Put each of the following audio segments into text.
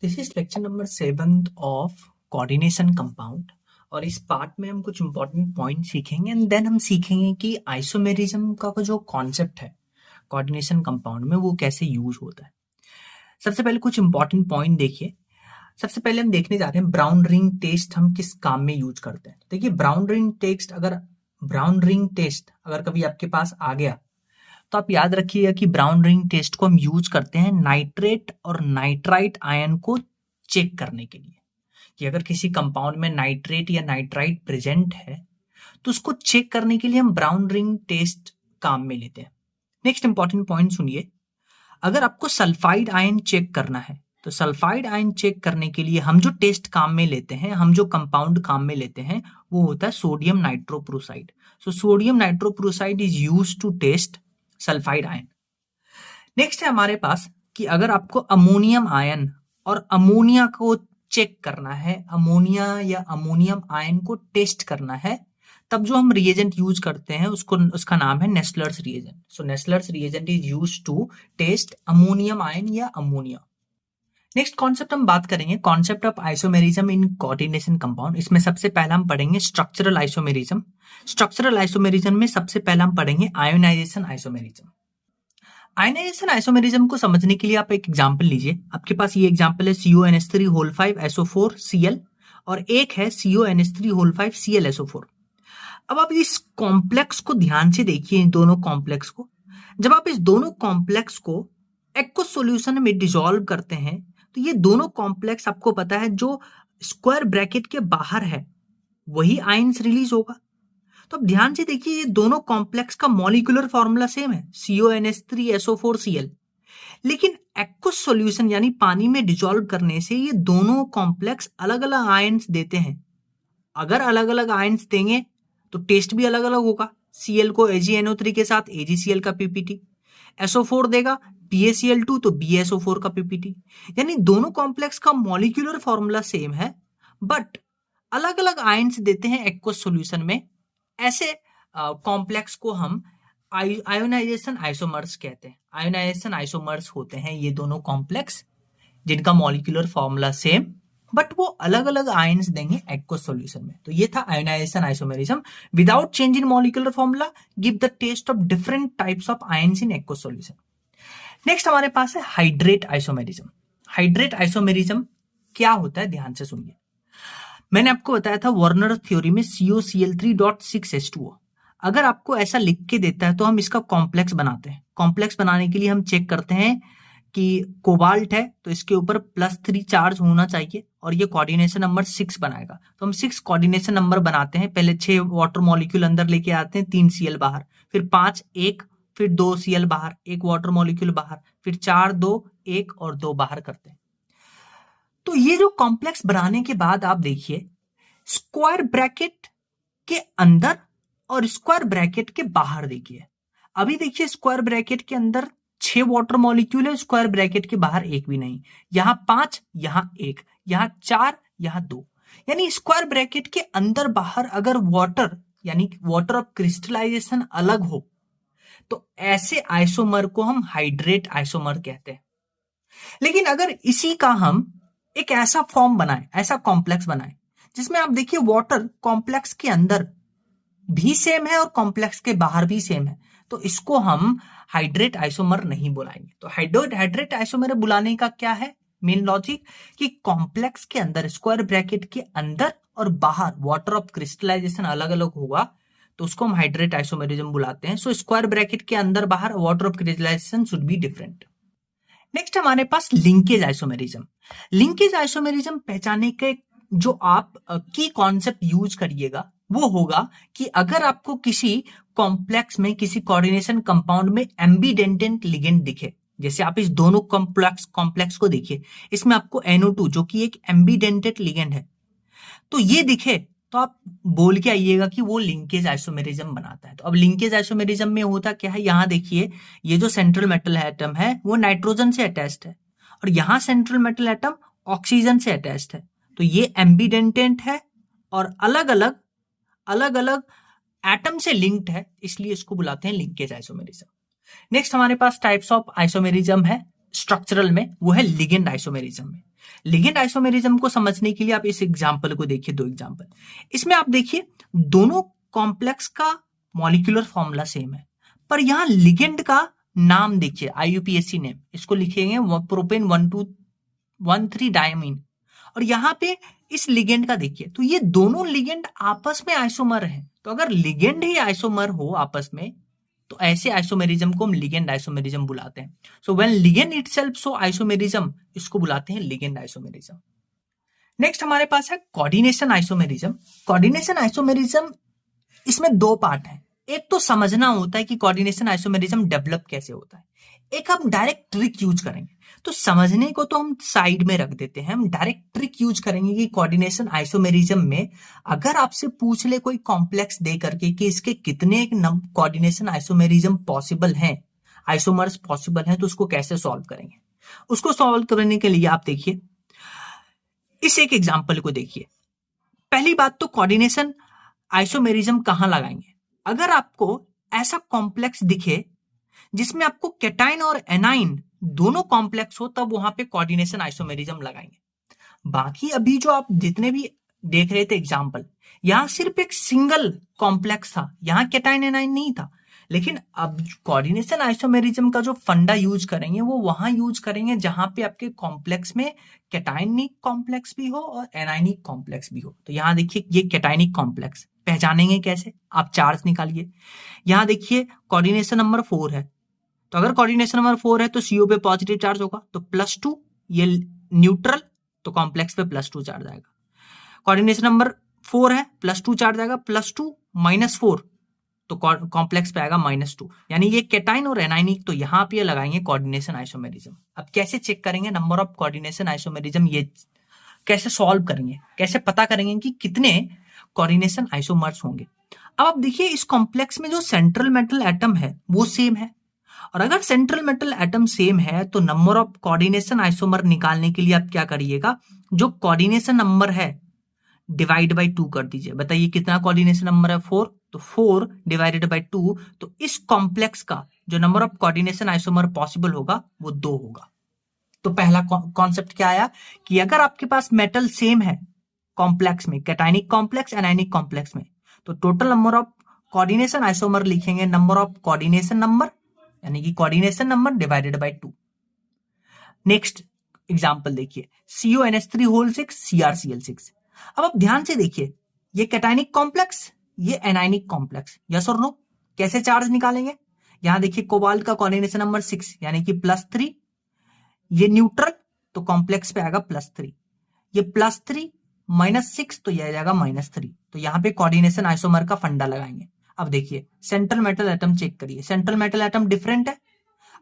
This is lecture number 7 of coordination compound. और इस part में हम कुछ इंपॉर्टेंट पॉइंट सीखेंगे एंड देन हम सीखेंगे कि आइसोमेरिज्म का जो कॉन्सेप्ट है कोऑर्डिनेशन कंपाउंड में वो कैसे यूज होता है। सबसे पहले कुछ इंपॉर्टेंट पॉइंट देखिए। सबसे पहले हम देखने जा रहे हैं ब्राउन रिंग टेस्ट हम किस काम में यूज करते हैं। देखिए ब्राउन रिंग टेस्ट अगर कभी आपके पास आ गया तो आप याद रखिएगा कि ब्राउन रिंग टेस्ट को हम यूज करते हैं नाइट्रेट और नाइट्राइट आयन को चेक करने के लिए कि अगर किसी कंपाउंड में नाइट्रेट या नाइट्राइट प्रेजेंट है तो उसको चेक करने के लिए हम ब्राउन रिंग टेस्ट काम में लेते हैं। नेक्स्ट इंपॉर्टेंट पॉइंट सुनिए, अगर आपको सल्फाइड आयन चेक करना है तो सल्फाइड आयन चेक करने के लिए हम जो टेस्ट काम में लेते हैं, हम जो कंपाउंड काम में लेते हैं वो होता है sodium nitroprusside. So sodium nitroprusside is used to test sulphide ion. Next है हमारे पास कि अगर आपको अमोनियम आयन और अमोनिया को चेक करना है, अमोनिया या अमोनियम आयन को टेस्ट करना है, तब जो हम रिएजेंट यूज करते हैं उसका नाम है Nessler's reagent. So Nessler's reagent is used to test ammonium ion या अमोनिया। नेक्स्ट कॉन्सेप्ट हम बात करेंगे concept of isomerism in coordination compound. इसमें सबसे पहला हम पढ़ेंगे स्ट्रक्चरल आइसोमेरिज्म। स्ट्रक्चरल आइसोमेरिज्म में सबसे पहला हम पढ़ेंगे आयोनाइजेशन आइसोमेरिज्म। आयोनाइजेशन आइसोमेरिज्म को समझने के लिए आप एक एग्जांपल लीजिए। आपके पास ये एग्जांपल है CONH3O5SO4Cl और एक है CONH3O5ClSO4। अब आप इस कॉम्प्लेक्स को ध्यान से देखिए, इन दोनों कॉम्प्लेक्स को। जब आप इस दोनों कॉम्प्लेक्स को एक्वस सॉल्यूशन में डिसॉल्व करते हैं तो ये दोनों कॉम्प्लेक्स आपको पता है जो स्क्वायर ब्रैकेट के बाहर है वही आयंस रिलीज होगा। तो अब ध्यान से देखिए, ये दोनों कॉम्प्लेक्स का मॉलिक्यूलर फॉर्मूला सेम है CONH3SO4Cl, लेकिन एक्वस सॉल्यूशन यानी पानी में डिसॉल्व करने से ये दोनों कॉम्प्लेक्स अलग अलग आयंस देते हैं। अगर अलग अलग आयंस देंगे तो टेस्ट भी अलग अलग होगा। Cl को AgNO3 के साथ AgCl का PPT, SO4 देगा BaCl2 तो BaSO4 का PPT। यानी दोनों कॉम्प्लेक्स का मॉलिक्यूलर फॉर्मूला सेम है बट अलग अलग आयंस देते हैं एक्वस सॉल्यूशन में। ऐसे कॉम्प्लेक्स को हम आयोनाइजेशन आइसोमर्स कहते हैं। आयोनाइजेशन आइसोमर्स होते हैं ये दोनों कॉम्प्लेक्स जिनका मॉलिक्यूलर फॉर्मूला सेम बट वो अलग अलग आयंस देंगे एक्वस सॉल्यूशन में। तो ये था ionization isomerism. Without change in molecular formula give the test of different types of ions in aqueous solution. Next हमारे पास है हाइड्रेट आइसोमेरिज्म। हाइड्रेट आइसोमेरिज्म क्या होता है ध्यान से सुनिए। मैंने आपको बताया था वर्नर थ्योरी में COCl3.6H2O। अगर आपको ऐसा लिख के देता है तो हम इसका कॉम्प्लेक्स बनाते हैं। कॉम्प्लेक्स बनाने के लिए हम चेक करते हैं कि कोबाल्ट है तो इसके ऊपर +3 चार्ज होना चाहिए और ये कोऑर्डिनेशन नंबर 6 बनाएगा। तो हम 6 कोऑर्डिनेशन नंबर बनाते हैं। पहले 6 वाटर मॉलिक्यूल अंदर लेके आते हैं, 3 Cl बाहर, फिर 5 1, फिर 2 Cl बाहर, 1 वाटर मॉलिक्यूल बाहर, फिर 4 2 1 और 2 बाहर करते हैं। तो ये जो कॉम्प्लेक्स बनाने के बाद आप देखिए स्क्वायर ब्रैकेट के अंदर और स्क्वायर ब्रैकेट के बाहर देखिए। अभी देखिए स्क्वायर ब्रैकेट के अंदर 6 वाटर मॉलिक्यूल है, स्क्वायर ब्रैकेट के बाहर एक भी नहीं। यहां 5, यहां 1, यहां 4, यहां 2। यानी स्क्वायर ब्रैकेट के अंदर बाहर अगर वाटर यानी वाटर ऑफ क्रिस्टलाइजेशन अलग हो तो ऐसे आइसोमर को हम हाइड्रेट आइसोमर कहते हैं। लेकिन अगर इसी का हम एक ऐसा फॉर्म बनाए, ऐसा कॉम्प्लेक्स बनाए जिसमें आप देखिए वाटर कॉम्प्लेक्स के अंदर भी सेम है और कॉम्प्लेक्स के बाहर भी सेम है, तो इसको हम हाइड्रेट आइसोमर नहीं बुलाएंगे। तो हाइड्रेट आइसोमर बुलाने का क्या है मेन लॉजिक कि कॉम्प्लेक्स के अंदर स्क्वायर ब्रैकेट के अंदर और बाहर वाटर ऑफ क्रिस्टलाइजेशन अलग अलग होगा तो उसको हम हाइड्रेट आइसोमेरिज्म बुलाते हैं। सो स्क्वायर ब्रैकेट के अंदर बाहर water of crystallization should be different. Next हमारे पास लिंकेज आइसोमेरिज्म। लिंकेज आइसोमेरिज्म पहचानने के जो आप की कॉन्सेप्ट यूज करिएगा वो होगा कि अगर आपको किसी कॉम्प्लेक्स में किसी कोऑर्डिनेशन कंपाउंड में एम्बीडेंटेंट लिगेंड दिखे, जैसे आप इस दोनों कॉम्प्लेक्स को देखिए, इसमें आपको NO2 जो कि एक एम्बीडेंटेड लिगेंड है, तो ये दिखे तो आप बोल के आइएगा कि वो लिंकेज आइसोमेरिज्म बनाता है। तो अब लिंकेज आइसोमेरिज्म में होता क्या है, यहां देखिए ये जो सेंट्रल मेटल एटम है वो नाइट्रोजन से अटैच्ड है और यहां सेंट्रल मेटल एटम ऑक्सीजन से अटैच्ड है। तो ये एम्बीडेंटेंट है और अलग अलग एटम से लिंक्ड है, इसलिए इसको बुलाते हैं लिंकेज आइसोमेरिज्म। नेक्स्ट हमारे पास टाइप्स ऑफ आइसोमेरिज्म है स्ट्रक्चरल में, वो है लिगेंड आइसोमेरिज्म में। लिगेंड आइसोमेरिज्म को समझने के लिए आप इस एग्जांपल को देखिए, दो एग्जांपल। इसमें आप देखिए दोनों कॉम्प्लेक्स का मॉलिक्यूलर फॉर्मूला सेम है, पर यहां लिगेंड का नाम देखिए, आईयूपीएसी नेम, इसको लिखेंगे प्रोपेन 1213 डायमीन, और यहां पे इस लिगेंड का देखिए, तो ये दोनों लिगेंड आपस में आइसोमर हैं। तो अगर लिगेंड ही आइसोमर हो आपस में, तो ऐसे आइसोमेरिज्म को हम लिगेंड आइसोमेरिज्म बुलाते हैं। So when ligand itself show isomerism, इसको बुलाते हैं लिगेंड आइसोमेरिज्म। नेक्स्ट हमारे पास है कोऑर्डिनेशन आइसोमेरिज्म। कोऑर्डिनेशन आइसोमेरिज्म, इसमें दो पार्ट है। एक तो समझना होता है कि कोऑर्डिनेशन आइसोमेरिज्म डेवलप कैसे होता है, एक हम डायरेक्ट ट्रिक यूज करेंगे। तो समझने को तो हम साइड में रख देते हैं, हम डायरेक्ट ट्रिक यूज करेंगे कि कोऑर्डिनेशन आइसोमेरिज्म में अगर आपसे पूछ ले कोई कॉम्प्लेक्स दे करके कि इसके कितने कोऑर्डिनेशन आइसोमेरिज्म पॉसिबल हैं, आइसोमर्स पॉसिबल हैं, तो उसको कैसे सॉल्व करेंगे। उसको सॉल्व करने के लिए आप देखिए इस एक एग्जाम्पल को देखिए। पहली बात तो कोऑर्डिनेशन आइसोमेरिज्म कहां लगाएंगे, अगर आपको ऐसा कॉम्प्लेक्स दिखे जिसमें आपको कैटाइन और एनाइन दोनों कॉम्प्लेक्स हो, तब वहां पे कोऑर्डिनेशन आइसोमेरिज्म लगाएंगे। बाकी अभी जो आप जितने भी देख रहे थे एग्जांपल, यहां सिर्फ एक सिंगल कॉम्प्लेक्स था, यहां कैटाइन एनाइन नहीं था। लेकिन अब कोऑर्डिनेशन आइसोमेरिज्म का जो फंडा यूज करेंगे वो वहां यूज करेंगे जहां पे आपके कॉम्प्लेक्स में कैटाइनिक कॉम्प्लेक्स भी हो और एनाइनिक कॉम्प्लेक्स भी हो। तो यहां देखिए ये कैटाइनिक कॉम्प्लेक्स, पहचानेंगे कैसे, आप चार्ज निकालिए। यहां देखिए कोऑर्डिनेशन नंबर 4 है, तो अगर कोऑर्डिनेशन नंबर 4 है तो CO पे पॉजिटिव चार्ज होगा, तो +2, ये न्यूट्रल, तो कॉम्प्लेक्स पे +2 चार्ज आएगा। कोऑर्डिनेशन नंबर 4 है, +2 चार्ज आएगा, +2 -4, तो कॉम्प्लेक्स पे आएगा -2, यानी ये कैटाइन और एनाइनिक। तो यहां पे लगाएंगे कोऑर्डिनेशन आइसोमेरिज्म। अब कैसे चेक करेंगे नंबर ऑफ कोऑर्डिनेशन आइसोमेरिज्म, ये कैसे सॉल्व करेंगे, कैसे पता करेंगे कि कितने कोऑर्डिनेशन आइसोमर्स होंगे। अब आप देखिए इस कॉम्प्लेक्स में जो सेंट्रल मेटल एटम है वो सेम है, और अगर सेंट्रल मेटल एटम सेम है तो नंबर ऑफ कोऑर्डिनेशन आइसोमर निकालने के लिए आप क्या करिएगा, जो कोऑर्डिनेशन नंबर है डिवाइड बाय 2 कर दीजिए। बताइए कितना कोऑर्डिनेशन नंबर है, 4, तो 4 डिवाइडेड बाय 2, तो इस कॉम्प्लेक्स का जो number of coordination isomer possible होगा वो 2 होगा। तो पहला कॉन्सेप्ट क्या आया कि अगर आपके पास मेटल सेम है कॉम्प्लेक्स में, कैटाइनिक कॉम्प्लेक्स एनाइनिक कॉम्प्लेक्स में, तो total number of coordination isomer लिखेंगे नंबर ऑफ कोऑर्डिनेशन नंबर, यानी कि coordination number divided by 2। Next example देखिए, CONH3 होल 6 CrCl6। अब आप ध्यान से देखिए, ये कैटाइनिक कॉम्प्लेक्स, ये एनाइनिक कॉम्प्लेक्स, यस और नो। कैसे चार्ज निकालेंगे, यहां देखिए कोबाल्ट का कोऑर्डिनेशन नंबर 6 यानी कि +3, ये न्यूट्रल, तो कॉम्प्लेक्स पे आएगा +3, ये +3 -6, तो यह आ जाएगा -3। तो यहां पे कोऑर्डिनेशन आइसोमर का फंडा लगाएंगे। अब देखिए सेंट्रल मेटल एटम चेक करिए, सेंट्रल मेटल एटम डिफरेंट है।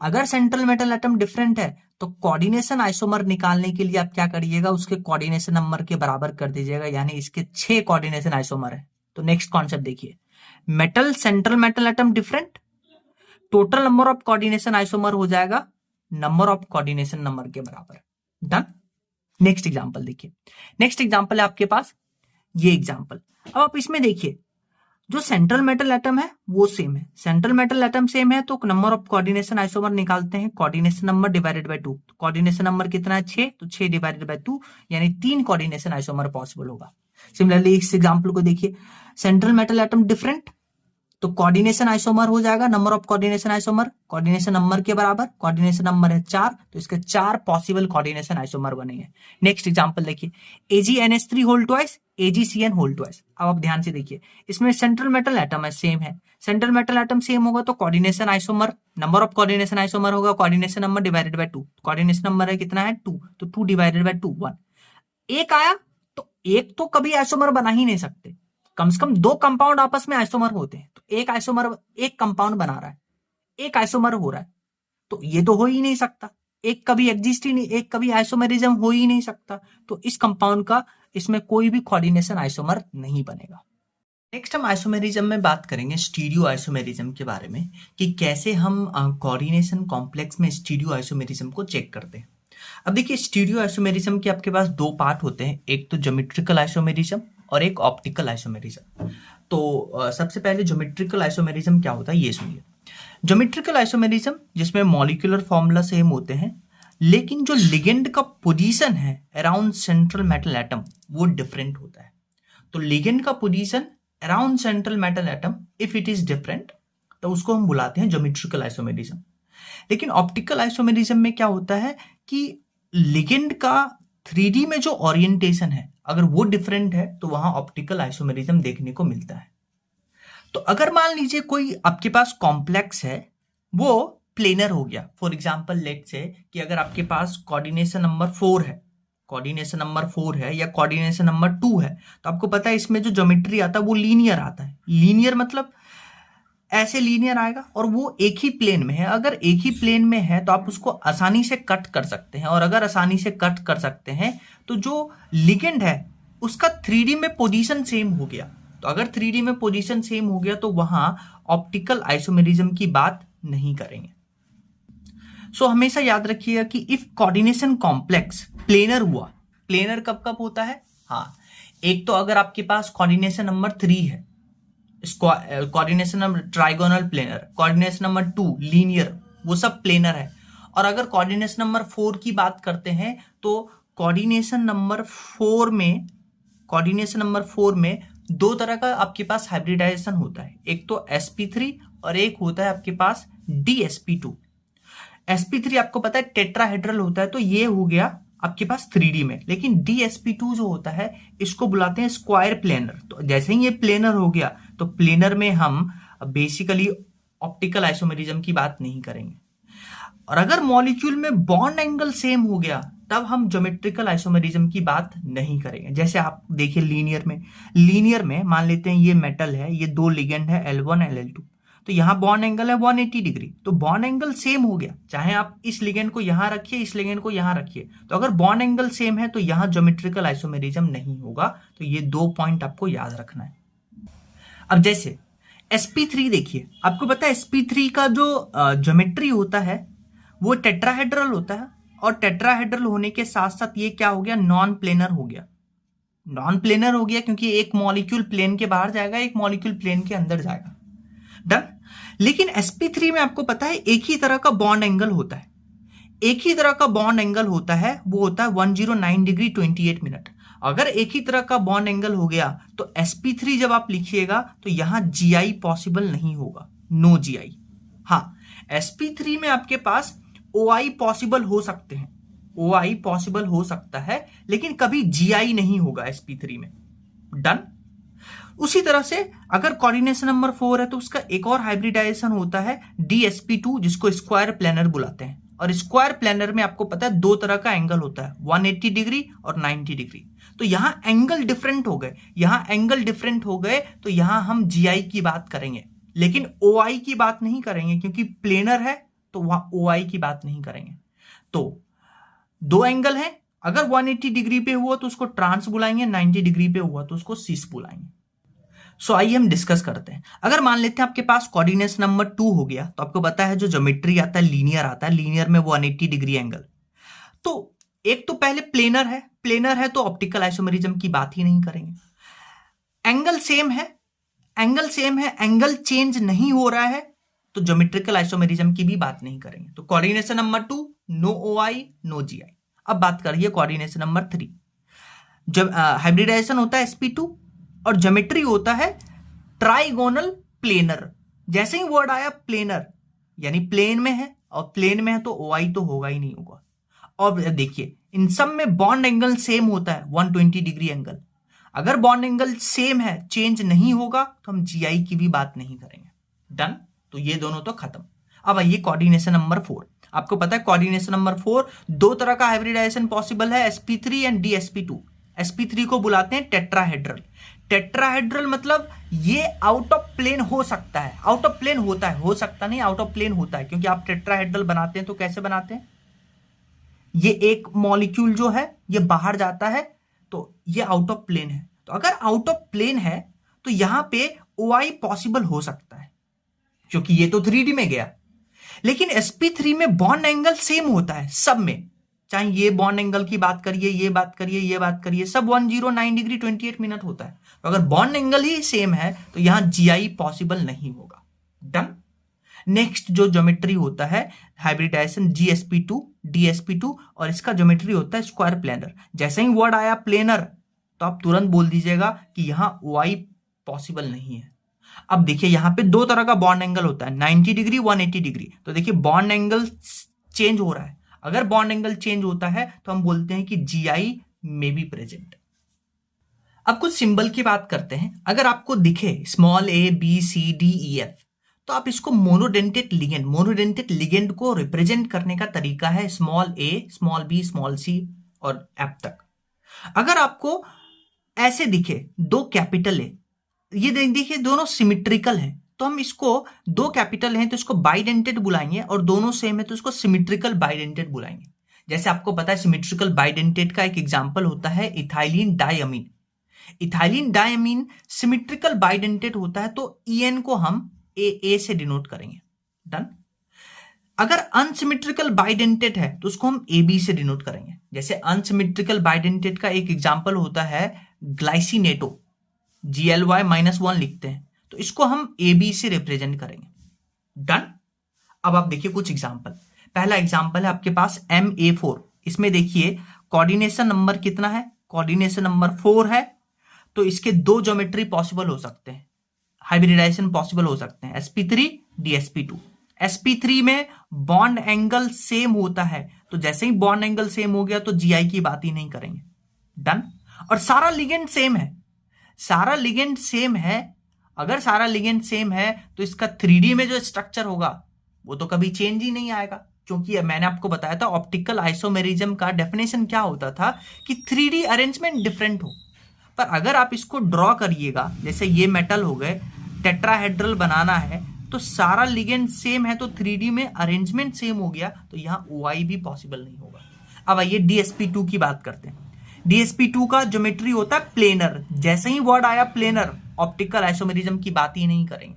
अगर सेंट्रल मेटल एटम डिफरेंट है तो कोऑर्डिनेशन आइसोमर निकालने के लिए आप क्या करिएगा, उसके कोऑर्डिनेशन नंबर के बराबर कर दीजिएगा, यानी इसके 6 कोऑर्डिनेशन आइसोमर है। तो नेक्स्ट कॉन्सेप्ट देखिए, metal central metal atom different, total number of coordination isomer हो जाएगा नंबर ऑफ कोऑर्डिनेशन नंबर के बराबर। डन। नेक्स्ट एग्जांपल देखिए, नेक्स्ट एग्जांपल है आपके पास ये एग्जांपल। अब आप इसमें देखिए जो सेंट्रल मेटल एटम है वो सेम है, सेंट्रल मेटल एटम सेम है तो नंबर ऑफ कोऑर्डिनेशन आइसोमर निकालते हैं, coordination number divided by 2। Coordination number कितना है, 6, तो 6 डिवाइडेड बाय 2, यानी 3 कोऑर्डिनेशन आइसोमर पॉसिबल होगा। सिमिलरली इस एग्जांपल को देखिए, सेंट्रल मेटल एटम डिफरेंट, तो कोऑर्डिनेशन आइसोमर हो जाएगा number of coordination isomer coordination number के बराबर, कोऑर्डिनेशन नंबर है 4, तो इसके 4 पॉसिबल कोऑर्डिनेशन आइसोमर बनेंगे। नेक्स्ट एग्जांपल देखिए, AgNH3 whole twice AgCN whole twice. अब आप ध्यान से देखिए, इसमें सेंट्रल मेटल एटम है सेम है, सेंट्रल मेटल एटम सेम होगा तो coordination isomer, number of coordination isomer होगा coordination number divided by 2। Coordination number है कितना है 2, तो 2 डिवाइडेड बाय 2 1। एक आया तो एक तो कभी आइसोमर बना ही नहीं सकते, कम से कम 2 कंपाउंड आपस में आइसोमर होते हैं, तो एक आइसोमर एक कंपाउंड बना रहा है, एक आइसोमर हो रहा है, तो ये तो हो ही नहीं सकता, एक कभी एग्जिस्ट ही नहीं, एक कभी आइसोमेरिज्म हो ही नहीं सकता, तो इस कंपाउंड का इसमें कोई भी कोऑर्डिनेशन आइसोमर नहीं बनेगा। नेक्स्ट हम आइसोमेरिज्म में बात करेंगे स्टीरियो आइसोमेरिज्म के बारे में, कि कैसे हम कोऑर्डिनेशन कॉम्प्लेक्स में स्टीरियो आइसोमेरिज्म को चेक करते हैं। अब देखिए स्टीरियो आइसोमेरिज्म के आपके पास 2 पार्ट होते हैं, एक तो ज्योमेट्रिकल आइसोमेरिज्म और एक ऑप्टिकल आइसोमेरिज्म। तो सबसे पहले ज्योमेट्रिकल आइसोमेरिज्म क्या होता है ये सुनिए। ज्योमेट्रिकल आइसोमेरिज्म जिसमें मॉलिक्यूलर फॉर्मूला सेम होते हैं, लेकिन जो लिगेंड का पोजीशन है अराउंड सेंट्रल मेटल एटम वो डिफरेंट होता है। तो लिगेंड का position around central metal atom if it is different तो उसको हम बुलाते हैं ज्योमेट्रिकल आइसोमेरिज्म। लेकिन ऑप्टिकल आइसोमेरिज्म में क्या होता है कि लिगेंड का 3D में जो ओरिएंटेशन है अगर वो डिफरेंट है तो वहां ऑप्टिकल आइसोमेरिज्म देखने को मिलता है। तो अगर मान लीजिए कोई आपके पास कॉम्प्लेक्स है वो प्लेनर हो गया, फॉर एग्जांपल लेट से कि अगर आपके पास कोऑर्डिनेशन नंबर 4 है, कोऑर्डिनेशन नंबर 4 है या कोऑर्डिनेशन नंबर 2 है, तो आपको पता है इसमें जो ज्योमेट्री आता है वो लीनियर आता है। लीनियर मतलब ऐसे लीनियर आएगा और वो एक ही प्लेन में है। अगर एक ही प्लेन में है तो आप उसको आसानी से कट कर सकते हैं, और अगर आसानी से कट कर सकते हैं तो जो लिगेंड है उसका 3D में पोजीशन सेम हो गया। तो अगर 3D में पोजीशन सेम हो गया तो वहां ऑप्टिकल आइसोमेरिज्म की बात नहीं करेंगे। सो हमेशा याद रखिएगा कि इफ कोऑर्डिनेशन कॉम्प्लेक्स प्लेनर हुआ, प्लेनर कब कब होता है? हाँ, एक तो अगर आपके पास कोऑर्डिनेशन नंबर 3 है, coordination number trigonal planar, coordination number 2 linear, वो सब प्लेनर है। और अगर कोऑर्डिनेशन नंबर 4 की बात करते हैं तो कोऑर्डिनेशन नंबर 4 में दो तरह का आपके पास हाइब्रिडाइजेशन होता है, एक तो sp3 और एक होता है आपके पास dsp2। sp3 आपको पता है टेट्राहेड्रल होता है, तो ये हो गया आपके पास 3D में। लेकिन dsp2 जो होता है इसको बुलाते हैं स्क्वायर प्लेनर। तो जैसे ही ये प्लेनर हो गया तो प्लेनर में हम बेसिकली ऑप्टिकल आइसोमेरिज्म की बात नहीं करेंगे। और अगर मॉलिक्यूल में बॉन्ड एंगल सेम हो गया तब हम ज्योमेट्रिकल आइसोमेरिज्म की बात नहीं करेंगे। जैसे आप देखिए लीनियर में मान लेते हैं ये मेटल है, ये दो लिगेंड है L1 L2, तो यहाँ बॉन्ड एंगल है 180 डिग्री, तो बॉन्ड एंगल सेम हो गया, चाहे आप इस लिगेंड को यहां रखिए इस लिगेंड को यहां रखिए, तो अगर बॉन्ड एंगल सेम है तो यहां ज्योमेट्रिकल आइसोमेरिज्म नहीं होगा। तो ये 2 पॉइंट आपको याद रखना है। अब जैसे sp3 देखिए, आपको पता है sp3 का जो ज्योमेट्री होता है वो टेट्राहेड्रल होता है, और टेट्राहेड्रल होने के साथ साथ ये क्या हो गया, नॉन प्लेनर हो गया। नॉन प्लेनर हो गया क्योंकि एक मॉलिक्यूल प्लेन के बाहर जाएगा, एक मॉलिक्यूल प्लेन के अंदर जाएगा। डन। लेकिन sp3 में आपको पता है एक ही तरह का बॉन्ड एंगल होता है, एक ही तरह का बॉन्ड एंगल होता है, वो होता है 109 डिग्री 28 मिनट। अगर एक ही तरह का बॉन्ड एंगल हो गया तो sp3 जब आप लिखिएगा तो यहां gi पॉसिबल नहीं होगा, नो gi। हाँ, sp3 में आपके पास OI पॉसिबल हो सकते हैं, OI पॉसिबल हो सकता है, लेकिन कभी GI नहीं होगा sp3 में। डन। उसी तरह से अगर कोऑर्डिनेशन नंबर 4 है तो उसका एक और हाइब्रिडाइजेशन होता है dsp2, जिसको स्क्वायर प्लेनर बुलाते हैं। और स्क्वायर प्लेनर में आपको पता है दो तरह का एंगल होता है, 180 डिग्री और 90 डिग्री। तो यहां एंगल डिफरेंट हो गए, तो यहां हम GI की बात करेंगे, लेकिन OI की बात नहीं करेंगे, क्योंकि प्लेनर है तो वहां OI की बात नहीं करेंगे। तो दो एंगल है, अगर 180 डिग्री पे हुआ तो उसको ट्रांस बुलाएंगे, 90 डिग्री पे हुआ तो उसको सिस बुलाएंगे। सो आइए हम डिस्कस करते हैं। अगर मान लेते हैं आपके पास कोऑर्डिनेशन नंबर 2 हो गया, तो आपको पता है जो ज्योमेट्री आता है लीनियर आता है, लीनियर में 180 डिग्री एंगल। तो एक तो पहले प्लेनर है तो ऑप्टिकल आइसोमेरिज्म की बात ही नहीं करेंगे। एंगल सेम है, एंगल चेंज नहीं हो रहा है तो ज्योमेट्रिकल आइसोमेरिज्म की भी बात नहीं करेंगे। तो coordination number 2 no OI no GI। अब बात करिए कोऑर्डिनेशन नंबर 3। जब हाइब्रिडाइजेशन होता है sp2 और ज्योमेट्री होता है ट्राइगोनल प्लेनर। जैसे ही वर्ड आया प्लेनर यानी प्लेन में है, और प्लेन में है तो OI तो होगा ही नहीं होगा। और देखिए इन सब में बॉन्ड एंगल सेम होता है 120 डिग्री एंगल। अगर बॉन्ड एंगल सेम है, चेंज नहीं होगा, तो हम GI की भी बात नहीं करेंगे। डन। तो ये दोनों तो खत्म। अब आइए कोऑर्डिनेशन नंबर 4। आपको पता है कोऑर्डिनेशन नंबर 4 दो तरह का हाइब्रिडाइजेशन पॉसिबल है, sp3 एंड dsp2। sp3 को बुलाते हैं टेट्राहेड्रल। टेट्राहेड्रल मतलब ये आउट ऑफ प्लेन हो सकता है, आउट ऑफ प्लेन होता है, हो सकता नहीं, आउट ऑफ प्लेन होता है, क्योंकि आप टेट्राहेड्रल बनाते हैं तो कैसे बनाते हैं, ये एक मॉलिक्यूल जो है ये बाहर जाता है तो ये आउट ऑफ प्लेन है। तो अगर आउट ऑफ प्लेन है तो यहां पे OI पॉसिबल हो सकता है, क्योंकि ये तो 3D में गया। लेकिन sp3 में बॉन्ड एंगल सेम होता है सब में, चाहे ये बॉन्ड एंगल की बात करिए, ये बात करिए, सब 109 डिग्री 28 मिनट होता है। तो अगर बॉन्ड एंगल ही सेम है तो यहां GI पॉसिबल नहीं होगा। डन। नेक्स्ट जो ज्योमेट्री होता है हाइब्रिडाइजेशन gsp2 DsP2 और इसका ज्योमेट्री होता है स्क्वायर प्लेनर। जैसे ही वर्ड आया प्लेनर तो आप तुरंत बोल दीजिएगा कि यहां OI पॉसिबल नहीं है। अब देखिए यहां पे दो तरह का बॉन्ड एंगल होता है, 90 डिग्री 180 डिग्री। तो देखिए बॉन्ड एंगल चेंज हो रहा है। अगर बॉन्ड एंगल चेंज होता है तो हम बोलते हैं कि GI मे बी प्रेजेंट। अब कुछ सिंबल की बात करते हैं। अगर आपको दिखे small a b c d e f तो आप इसको मोनोडेंटेड लिगेंड को रिप्रेजेंट करने का तरीका है small a, small b, small c और f तक। अगर आपको ऐसे दिखे दो कैपिटल है, ये देखिए दोनों सिमिट्रिकल हैं, तो हम इसको, दो कैपिटल हैं तो इसको बाइडेंटेड बुलाएंगे और दोनों सेम है तो इसको सिमिट्रिकल बाइडेंटेड बुलाएंगे। जैसे आपको पता है सिमिट्रिकल बाइडेंटेड का एक एग्जांपल होता है ethylene diamine. Ethylene diamine symmetrical bidentate होता है तो EN को हम AA से डिनोट करेंगे। डन। अगर अनसिमिट्रिकल बाइडेंटेड है तो उसको हम AB से डिनोट करेंगे। जैसे अनसिमिट्रिकल बाइडेंटेड का एक एग्जांपल होता है ग्लाइसिनेटो, GLY-1 लिखते हैं तो इसको हम AB से रिप्रेजेंट करेंगे। डन। अब आप देखिए कुछ एग्जांपल। पहला एग्जांपल है आपके पास MA4। इसमें देखिए कोऑर्डिनेशन नंबर कितना है, कोऑर्डिनेशन नंबर 4 है, तो इसके दो ज्योमेट्री पॉसिबल हो सकते हैं, हाइब्रिडाइजेशन पॉसिबल हो सकते हैं, sp3 DsP2। sp3 में बॉन्ड एंगल सेम होता है तो जैसे ही बॉन्ड एंगल सेम हो गया तो GI की बात ही नहीं करेंगे। डन। और सारा लिगेंड सेम है, सारा लिगेंड सेम है। अगर सारा लिगेंड सेम है तो इसका 3D में जो स्ट्रक्चर होगा वो तो कभी चेंज ही नहीं आएगा, क्योंकि मैंने आपको बताया था ऑप्टिकल आइसोमेरिज्म का डेफिनेशन क्या होता था कि 3D अरेंजमेंट डिफरेंट हो। पर अगर आप इसको ड्रॉ करिएगा, जैसे ये मेटल हो गए, टेट्राहेड्रल बनाना है तो सारा लिगेंड सेम है तो 3D में अरेंजमेंट सेम हो गया तो यहां OI भी पॉसिबल नहीं होगा। अब आइए DsP2 की बात करते हैं। DsP2 का ज्योमेट्री होता है प्लेनर। जैसे ही वर्ड आया प्लेनर, ऑप्टिकल आइसोमेरिज्म की बात ही नहीं करेंगे।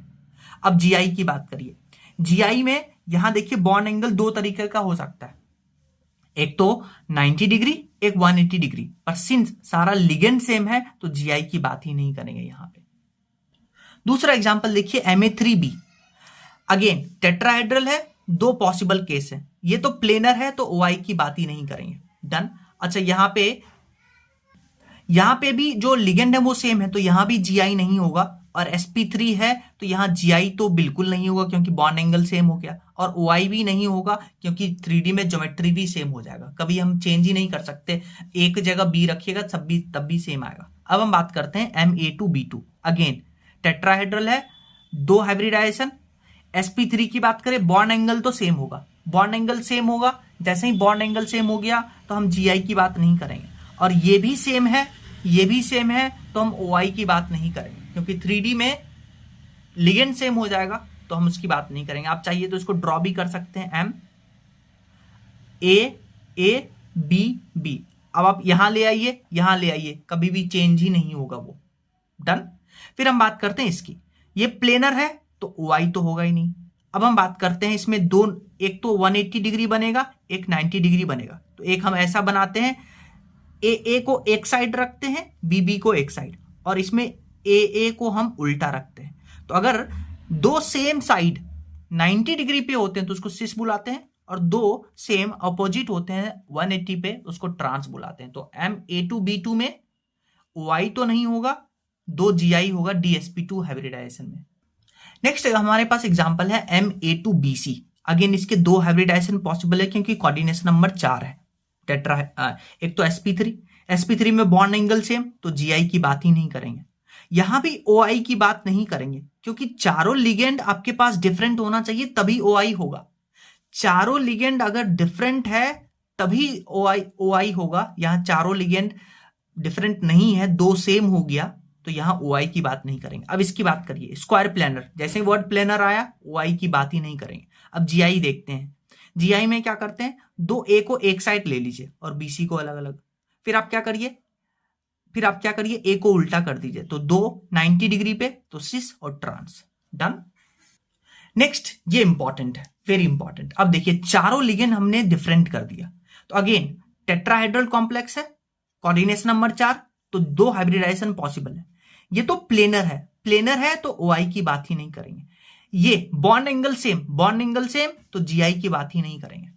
अब GI की बात करिए। GI में यहां देखिए बॉन्ड एंगल दो तरीके का हो सकता है, एक तो 90 डिग्री, एक 180 डिग्री। पर सिंस सारा लिगेंड सेम है तो GI की बात ही नहीं करेंगे यहां पे। दूसरा एग्जांपल देखिए MA3B। अगेन टेट्राहेड्रल है, दो पॉसिबल केस है, ये तो प्लेनर है तो OI की बात ही नहीं करेंगे। डन। अच्छा यहां पे भी जो लिगेंड है वो सेम है तो यहां भी GI नहीं होगा, और sp3 है तो यहां GI तो बिल्कुल नहीं होगा क्योंकि बॉन्ड एंगल सेम हो गया, और OI भी नहीं होगा क्योंकि 3D में ज्योमेट्री भी सेम हो जाएगा, कभी हम चेंज ही नहीं कर सकते, एक जगह B रखिएगा तब भी सेम आएगा। अब हम बात करते हैं MA2B2। अगेन टेट्राहेड्रल है, दो हाइब्रिडाइजेशन। sp3 की बात करें, बॉन्ड एंगल तो सेम होगा, बॉन्ड एंगल सेम होगा, जैसे ही बॉन्ड एंगल सेम हो गया तो हम GI की बात नहीं करेंगे, और ये भी सेम है, ये भी सेम है तो हम OI की बात नहीं करेंगे क्योंकि 3D में लिगेंड सेम हो जाएगा तो हम उसकी बात नहीं करेंगे। आप चाहिए तो इसको ड्रॉ भी कर सकते हैं MAABB। अब आप यहां ले आइए, कभी भी चेंज ही नहीं होगा वो। डन। फिर हम बात करते हैं इसकी, ये प्लेनर है तो OI तो होगा ही नहीं। अब हम बात करते हैं इसमें दो, एक तो 180 डिग्री बनेगा, एक 90 डिग्री बनेगा। तो एक हम ऐसा बनाते हैं, AA को एक साइड रखते हैं, BB को एक साइड, और इसमें AA को हम उल्टा रखते हैं। तो अगर दो सेम साइड 90 डिग्री पे होते हैं तो उसको सिस बुलाते हैं, और दो सेम अपोजिट होते हैं 180 पे उसको ट्रांस बुलाते हैं। तो MA2B2 में OI तो नहीं होगा, दो GI होगा DsP2 हाइब्रिडाइजेशन में। नेक्स्ट हमारे पास एग्जांपल है MA2BC। अगेन इसके दो हाइब्रिडाइजेशन पॉसिबल है क्योंकि कोऑर्डिनेशन नंबर 4 है, टेट्रा है। एक तो sp3 में बॉन्ड एंगल सेम तो GI की बात ही नहीं करेंगे। यहां भी OI की बात नहीं करेंगे क्योंकि चारों लिगेंड आपके पास डिफरेंट होना चाहिए तभी OI होगा। चारों लिगेंड अगर डिफरेंट है तभी OI होगा। यहां चारों लिगेंड डिफरेंट नहीं है, दो सेम हो गया तो यहां OI की बात नहीं करेंगे। अब इसकी बात करिए स्क्वायर प्लेनर, जैसे ही वर्ड प्लेनर आया OI की बात ही नहीं करेंगे। अब GI देखते हैं। GI में क्या करते हैं, दो A को एक साइड ले लीजिए और BC को अलग अलग। फिर आप क्या करिए, A को उल्टा कर दीजिए, तो दो 90 डिग्री पे तो सिस और ट्रांस। डन। नेक्स्ट ये इंपॉर्टेंट है, वेरी इंपॉर्टेंट। अब देखिए चारों लिगेंड हमने डिफरेंट कर दिया, तो अगेन टेट्राहेड्रल कॉम्प्लेक्स है, कोऑर्डिनेशन नंबर 4, तो दो हाइब्रिडाइजेशन पॉसिबल है। ये तो प्लेनर है तो OI की बात ही नहीं करेंगे। ये बॉन्ड एंगल सेम तो GI की बात ही नहीं करेंगे।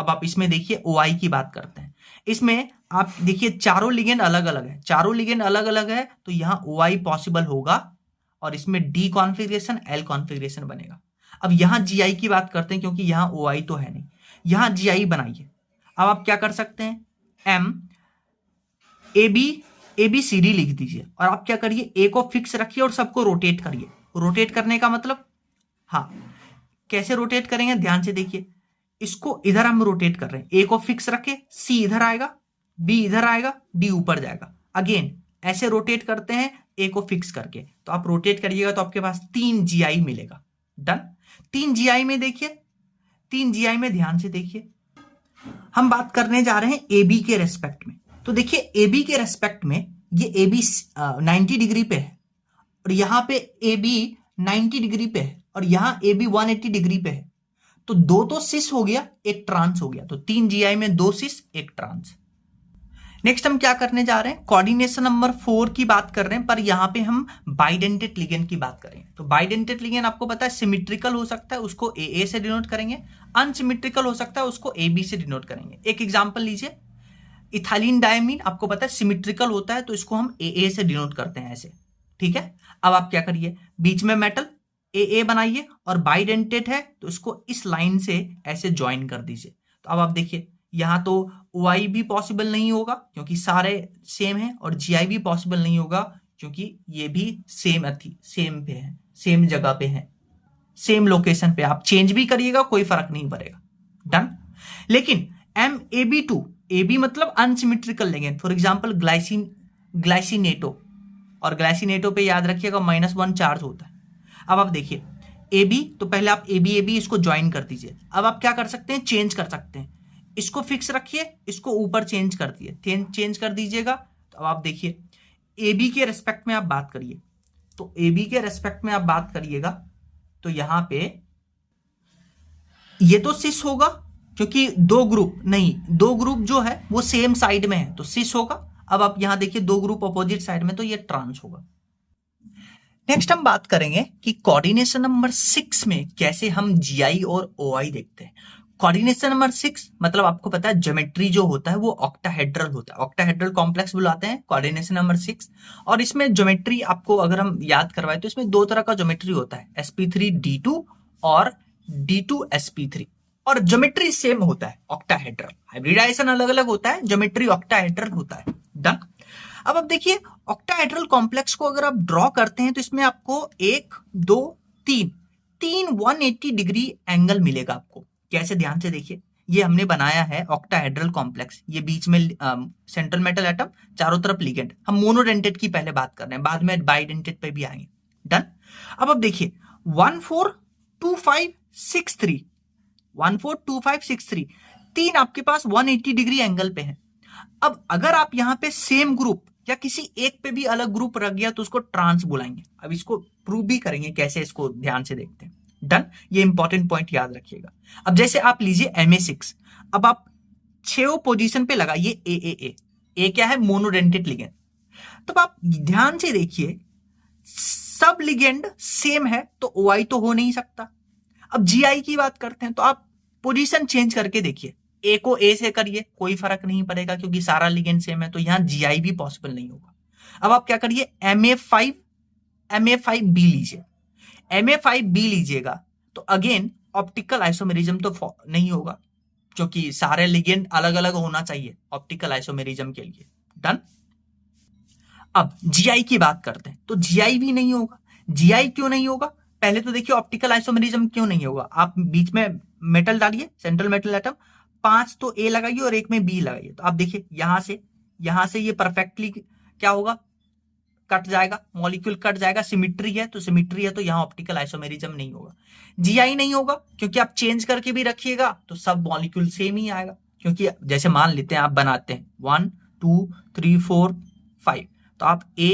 अब आप इसमें देखिए OI की बात करते हैं, इसमें आप देखिए चारों लिगेंड अलग अलग है, चारों लिगेंड अलग अलग है, तो यहां OI पॉसिबल होगा और इसमें D कॉन्फ़िगरेशन L कॉन्फ़िगरेशन बनेगा। अब यहां GI की बात करते हैं क्योंकि यहां OI तो है नहीं, यहां GI बनाइए। अब आप क्या कर सकते हैं, M ABCD लिख दीजिए और आप क्या करिए, A को फिक्स रखिए और सबको रोटेट करिए। रोटेट करने का मतलब, हाँ कैसे रोटेट करेंगे ध्यान से देखिए, इसको इधर हम रोटेट कर रहे हैं, ए को फिक्स रखे, सी इधर आएगा, बी इधर आएगा, डी ऊपर जाएगा। अगेन ऐसे रोटेट करते हैं ए को फिक्स करके, तो आप रोटेट करिएगा तो आपके पास 3 GI मिलेगा। डन। 3 GI में देखिए, 3 GI में ध्यान से देखिए, हम बात करने जा रहे हैं ए बी के रेस्पेक्ट में। तो देखिए ए बी के रेस्पेक्ट में ये ए बी 90 डिग्री पे है और यहां पे ए बी 90 डिग्री पे है और यहां ए बी 180 डिग्री पे है, तो दो तो सिस हो गया, एक ट्रांस हो गया, तो 3 GI में 2 सिस 1 ट्रांस। नेक्स्ट हम क्या करने जा रहे हैं, कोऑर्डिनेशन नंबर 4 की बात कर रहे हैं, पर यहां पे हम बाइडेंटेड लिगेंड की बात करेंगे। तो बाइडेंटेड लिगेंड आपको पता है सिमेट्रिकल हो सकता है, उसको AA से डिनोट करेंगे, अनसिमेट्रिकल हो सकता है, उसको AB से डिनोट करेंगे। एक एग्जांपल लीजिए, इथाइलिन डायमीन आपको पता है सिमेट्रिकल होता है, तो इसको हम AA से डिनोट करते हैं ऐसे, ठीक है। अब आप क्या करिए, बीच में मेटल AA बनाइए और बाइडेंटेड है तो इसको इस लाइन से ऐसे ज्वाइन कर दीजिए। तो अब आप देखिए यहां तो OI भी पॉसिबल नहीं होगा क्योंकि सारे सेम है और GI भी पॉसिबल नहीं होगा क्योंकि ये भी सेम सेम पे है, सेम जगह पे है, सेम लोकेशन पे, आप चेंज भी करिएगा कोई फर्क नहीं पड़ेगा। डन। लेकिन MAB2, AB मतलब unsymmetrical ligand, for example glycinato, और ग्लाइसिनेटो पे याद रखिएगा -1 चार्ज होता है। अब आप देखिए AB, तो पहले आप AB इसको ज्वाइन कर दीजिए। अब आप क्या कर सकते हैं, चेंज कर सकते हैं, इसको फिक्स रखिए, इसको ऊपर चेंज कर दिए, चेंज कर दीजिएगा। तो अब आप देखिए AB के रेस्पेक्ट में आप बात करिए, तो AB के रेस्पेक्ट में आप बात करिएगा तो यहां पे ये तो सिस होगा क्योंकि दो ग्रुप जो है वो सेम साइड में है तो सिस होगा। अब आप यहां देखिए 2 ग्रुप अपोजिट साइड में, तो ये ट्रांस होगा। नेक्स्ट हम बात करेंगे कि कोऑर्डिनेशन नंबर 6 में कैसे हम GI और OI देखते हैं। कोऑर्डिनेशन नंबर 6 मतलब आपको पता है ज्योमेट्री जो होता है वो ऑक्टाहेड्रल होता है, ऑक्टाहेड्रल कॉम्प्लेक्स बुलाते हैं कोऑर्डिनेशन नंबर 6। और इसमें ज्योमेट्री आपको अगर हम याद करवाए तो इसमें 2 तरह का ज्योमेट्री होता है, sp3d2 और d2sp3, और ज्योमेट्री सेम होता है ऑक्टाहेड्रल, हाइब्रिडाइजेशन अलग अलग होता है, ज्योमेट्री ऑक्टाहेड्रल होता है। डन। अब आप देखिए ऑक्टाहेड्रल कॉम्प्लेक्स को अगर आप ड्रॉ करते हैं तो इसमें आपको 1 2 3 180 डिग्री एंगल मिलेगा आपको। कैसे, ध्यान से देखिए, ये हमने बनाया है ऑक्टाहेड्रल कॉम्प्लेक्स, ये बीच में सेंट्रल मेटल एटम, चारों तरफ लिगेंड। हम मोनोडेंटेड की पहले बात कर रहे हैं, बाद में बाइडेंटेड पे भी आएंगे। डन। अब आप देखिए 1 4 2 5 6 3 1 4 2 5 6 3, 3 आपके पास 180 डिग्री एंगल पे है। अब अगर आप यहां पे सेम ग्रुप या किसी एक पे भी अलग ग्रुप रख गया तो उसको ट्रांस बुलाएंगे। अब इसको प्रूव भी करेंगे कैसे, इसको ध्यान से देखते हैं। डन। ये इंपॉर्टेंट पॉइंट याद रखिएगा। अब जैसे आप लीजिए Ma6, अब आप 6 पोजीशन पे लगाइए AAA, ए क्या है, मोनोडेंटेड लिगेंड। तब आप ध्यान से देखिए सब लिगेंड सेम है तो OI तो हो नहीं सकता। अब GI की बात करते हैं तो आप पोजीशन चेंज करके देखिए, A को A से करिए कोई फर्क नहीं पड़ेगा क्योंकि सारा लिगेंड सेम है, तो यहां GI भी पॉसिबल नहीं होगा। अब आप क्या करिए, Ma5B लीजिए, Ma5B लीजिएगा तो अगेन ऑप्टिकल आइसोमेरिज्म तो नहीं होगा क्योंकि सारे लिगेंड अलग अलग होना चाहिए ऑप्टिकल आइसोमेरिज्म के लिए। डन। अब GI की बात करते हैं तो GI भी नहीं होगा। GI क्यों नहीं होगा, पहले तो देखिए ऑप्टिकल आइसोमेरिज्म क्यों नहीं होगा। आप बीच में मेटल डालिए, सेंट्रल मेटल एटम, 5 तो A लगाइए और 1 में B लगाइए, तो आप देखिए यहां से ये परफेक्टली क्या होगा, कट जाएगा, मॉलिक्यूल कट जाएगा, सिमेट्री है तो यहां ऑप्टिकल आइसोमेरिज्म नहीं होगा। GI नहीं होगा क्योंकि आप चेंज करके भी रखिएगा तो सब मॉलिक्यूल सेम ही आएगा, क्योंकि जैसे मान लेते हैं आप बनाते हैं 1 2 3 4 5, तो आप A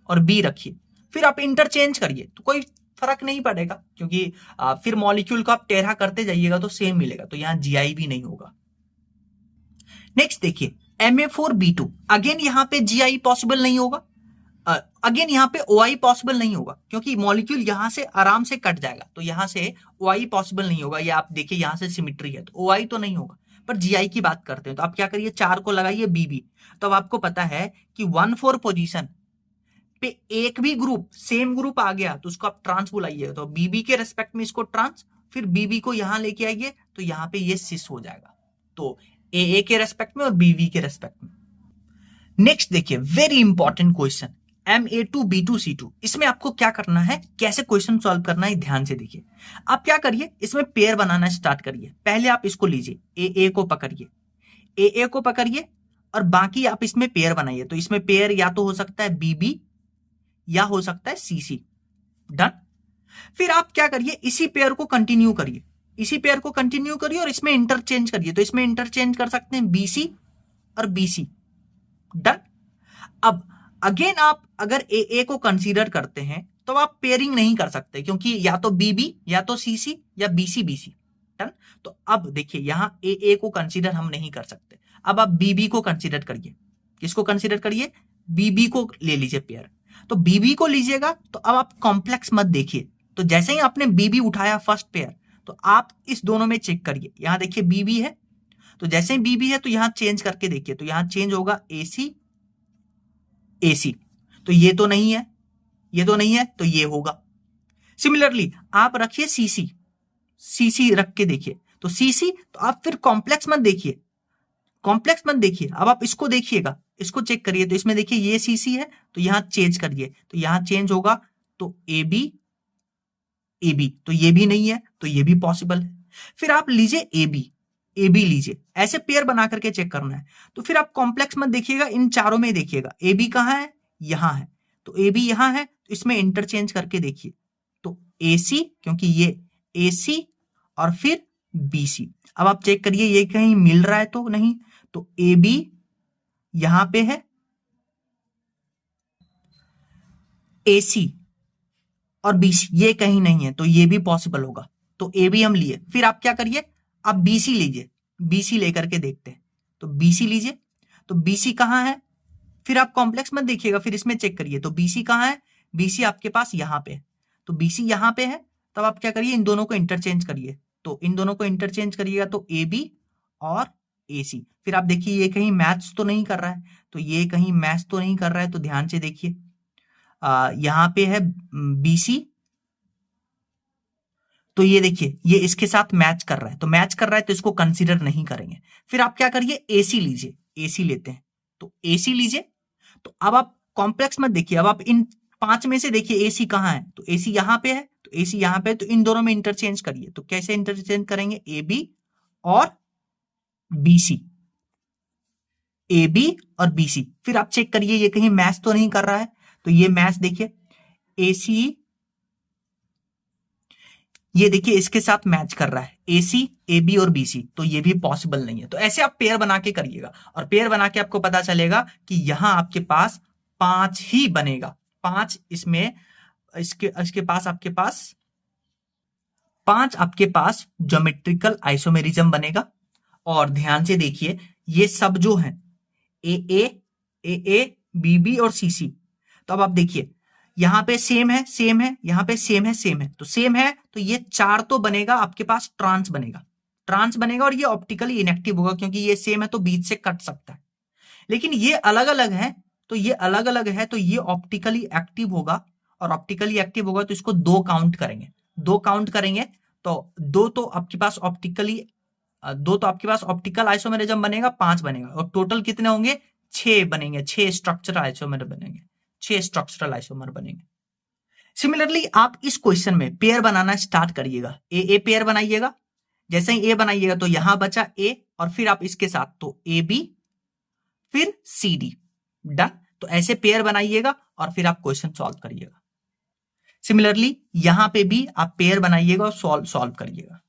और B रखिए, फिर आप इंटरचेंज करिए तो कोई फर्क नहीं पड़ेगा क्योंकि फिर मॉलिक्यूल को आप टेढ़ा करते जाइएगा तो सेम मिलेगा, तो यहां GI भी नहीं होगा। नेक्स्ट देखिए Ma4B2, अगेन यहां पे GI पॉसिबल नहीं होगा। अगेन यहाँ पे OI पॉसिबल नहीं होगा क्योंकि मॉलिक्यूल यहां से आराम से कट जाएगा, तो यहां से OI पॉसिबल नहीं होगा। ये आप देखिए यहां से सिमिट्री है तो OI तो नहीं होगा, पर GI की बात करते हैं तो आप क्या करिए 4 को लगाइए BB। तो अब आपको पता है कि 1,4 पोजीशन पे एक भी ग्रुप सेम ग्रुप आ गया तो उसको आप ट्रांस बुलाइए, तो BB के रेस्पेक्ट में इसको ट्रांस, फिर BB को यहां लेके आइए तो यहां पे ये सिस हो जाएगा, तो AA के रेस्पेक्ट में और BB के रेस्पेक्ट में। नेक्स्ट देखिए वेरी इंपॉर्टेंट क्वेश्चन Ma2B2C2। इसमें आपको क्या करना है, कैसे क्वेश्चन सॉल्व करना है ध्यान से देखिए। आप क्या करिए, इसमें पेयर बनाना स्टार्ट करिए। पहले आप इसको लीजिए, AA को पकड़िए, AA को पकड़िए और बाकी आप इसमें पेयर बनाइए। तो इसमें पेयर या तो हो सकता है BB या हो सकता है CC। डन। फिर आप क्या करिए, इसी पेयर को कंटिन्यू करिए, इसी पेयर को कंटिन्यू करिए और इसमें इंटरचेंज करिए। तो इसमें इंटरचेंज कर सकते हैं BC और BC। डन। अब अगेन आप अगर AA को कंसीडर करते हैं तो आप पेयरिंग नहीं कर सकते क्योंकि या तो BB या तो CC या BC BC। डन। तो अब देखिए यहां AA को कंसीडर हम नहीं कर सकते। अब आप BB को कंसीडर करिए। किसको कंसीडर करिए, BB को ले लीजिए पेयर। तो BB को लीजिएगा तो अब आप कॉम्प्लेक्स मत देखिए। तो जैसे ही आपने BB उठाया फर्स्ट पेयर तो आप इस दोनों में चेक करिए। यहां देखिए BB है, तो जैसे ही BB है तो यहां चेंज करके देखिए, तो यहां चेंज होगा AC AC। तो ये तो नहीं है, ये तो नहीं है, तो ये होगा। सिमिलरली आप रखिए CC रख के देखिए, तो CC, तो आप फिर कॉम्प्लेक्स मत देखिए, कॉम्प्लेक्स मत देखिए, अब आप इसको देखिएगा, इसको चेक करिए। तो इसमें देखिए ये CC है तो यहां चेंज करिए, तो यहां चेंज होगा तो AB AB, तो ये भी नहीं है तो ये भी पॉसिबल है। फिर आप लीजिए AB लीजिए, ऐसे पेयर बना करके चेक करना है। तो फिर आप कॉम्प्लेक्स मत देखिएगा, इन चारों में देखिएगा। AB कहां है, यहां है, तो AB यहां है, तो इसमें इंटरचेंज करके देखिए। तो AC, क्योंकि ये AC और फिर BC। अब आप चेक करिए ये कहीं मिल रहा है तो नहीं, तो AB यहां पे है, AC और BC ये कहीं नहीं है, तो ये भी पॉसिबल होगा। तो AB हम लिए, फिर आप क्या करिए, आप BC लीजिए, BC लेकर के देखते हैं। तो BC लीजिए, तो BC कहां है, फिर आप कॉम्प्लेक्स मत देखिएगा, फिर इसमें चेक करिए। तो BC कहां है, BC आपके पास यहां पे है, तो BC यहां पे है। तब आप क्या करिए, इन दोनों को इंटरचेंज करिए। तो इन दोनों को इंटरचेंज करिएगा तो AB और AC। फिर आप देखिए ये कहीं मैच तो नहीं कर रहा है, तो ये कहीं मैच तो नहीं कर रहा है, तो ध्यान से देखिए यहां पे है BC, तो ये देखिए ये इसके साथ मैच कर रहा है, तो मैच कर रहा है तो इसको कंसीडर नहीं करेंगे। फिर आप क्या करिए, AC लीजिए, AC लेते हैं, तो AC लीजिए। तो अब आप कॉम्प्लेक्स मत देखिए, अब आप इन 5 में से देखिए AC कहां है, तो AC यहां पे है, तो AC यहां पे है, तो इन दोनों में इंटरचेंज करिए। तो कैसे इंटरचेंज करेंगे, AB और BC, AB और BC। फिर आप चेक करिए ये कहीं मैच तो नहीं कर रहा है, तो ये मैच देखिए AC, ये देखिए इसके साथ मैच कर रहा है AC, AB और BC, तो ये भी पॉसिबल नहीं है। तो ऐसे आप पेयर बना के करिएगा और पेयर बना के आपको पता चलेगा कि यहां आपके पास 5 ही बनेगा, 5 इसमें इसके पास आपके पास 5 आपके पास ज्योमेट्रिकल आइसोमेरिज्म बनेगा। और ध्यान से देखिए ये सब जो है AA BB और CC, तो अब आप देखिए यहां पे सेम है, सेम है, यहां पे सेम है, सेम है, तो सेम है, तो ये 4 तो बनेगा, आपके पास ट्रांस बनेगा, ट्रांस बनेगा और ये ऑप्टिकली इनएक्टिव होगा क्योंकि ये सेम है तो बीच से कट सकता है। लेकिन ये अलग अलग है, तो ये अलग अलग है, तो ये ऑप्टिकली एक्टिव होगा, और ऑप्टिकली एक्टिव होगा तो इसको 2 काउंट करेंगे, 2 काउंट करेंगे, तो 2 तो आपके पास ऑप्टिकल आइसोमेरिज्म बनेगा, 5 बनेगा, और टोटल कितने होंगे, 6 बनेंगे, 6 स्ट्रक्चरल आइसोमर बनेंगे, 6 स्ट्रक्चरल आइसोमर बनेंगे। सिमिलरली आप इस क्वेश्चन में पेयर बनाना स्टार्ट करिएगा, ए पेयर बनाइएगा। जैसे ही ए बनाइएगा तो यहां बचा ए, और फिर आप इसके साथ तो AB फिर CD। डन। तो ऐसे पेयर बनाइएगा और फिर आप क्वेश्चन सॉल्व करिएगा। सिमिलरली यहां पे भी आप पेयर बनाइएगा और सॉल्व करिएगा।